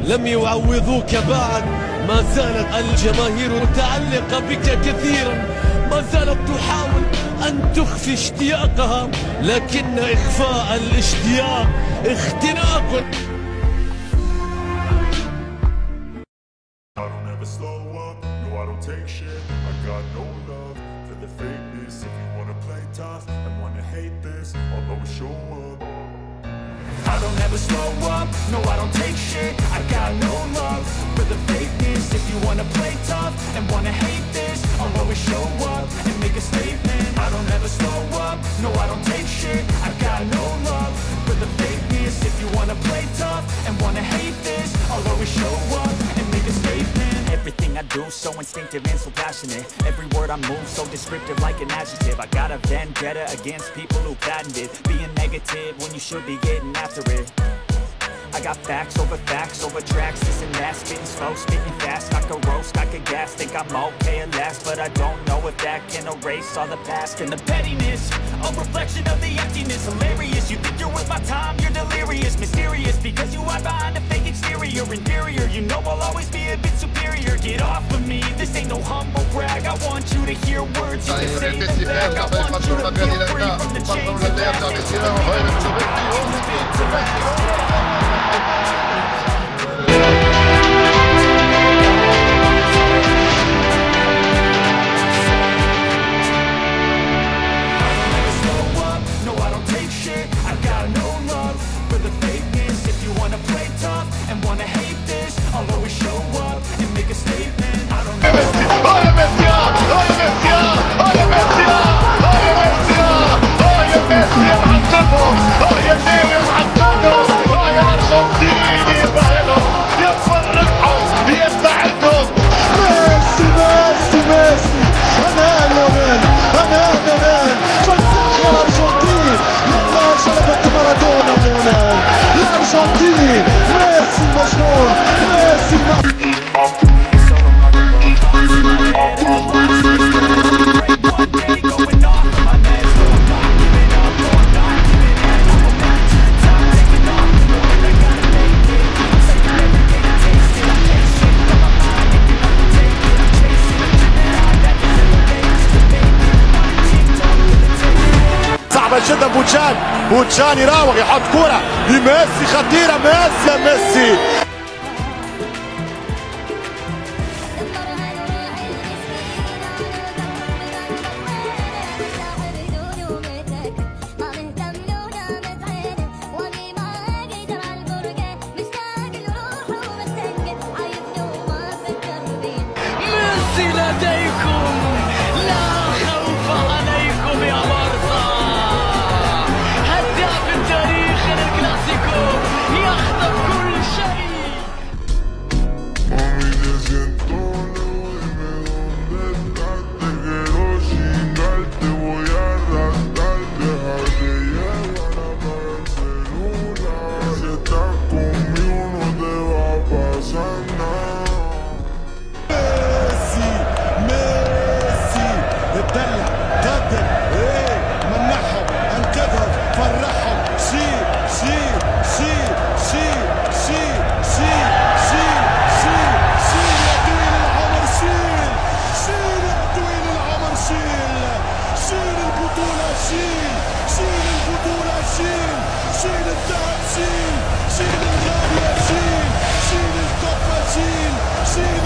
لم يعوضوك بعد. ما زالت الجماهير متعلقة بك كثيرا، ما زالت تحاول أن تخفي اشتياقها، لكن إخفاء الاشتياق اختناق. I don't ever slow up, no I don't take shit. I got no love for the fakeness. If you wanna play tough and wanna hate this, I'll always show up and make a statement. I don't ever slow up, no I don't take shit. I got no love for the fakeness. If you wanna play tough and wanna hate this, I'll always show up and make a statement. Everything I do so instinctive and so passionate. Every word I move so descriptive like an adjective. I got a vendetta against people who patented being negative when you should be getting after it. I got facts over tracks, this and that. Spitting slow, spitting fast, I could roast, I could gas. Think I'm okay at last, but I don't know if that can erase all the past. And the pettiness, a reflection of the emptiness. Hilarious, you think you're worth my time, you're delirious. Mysterious, because you hide behind a fake exterior. Inferior, you know I'll always be a bit superior. Get off of me, this ain't no humble brag. I want you to hear words, you can say them back. I want you to feel free from the chains of جدا. بوتشان يراوغ يحط كرة لميسي خطيرة. ميسي يا ميسي. لديكم لا خوف عليكم يا مرضى. هداف التاريخ الكلاسيكو يخطف كل شيء. شيل الذهب، شيل الغالية، شيل الكفة، شيل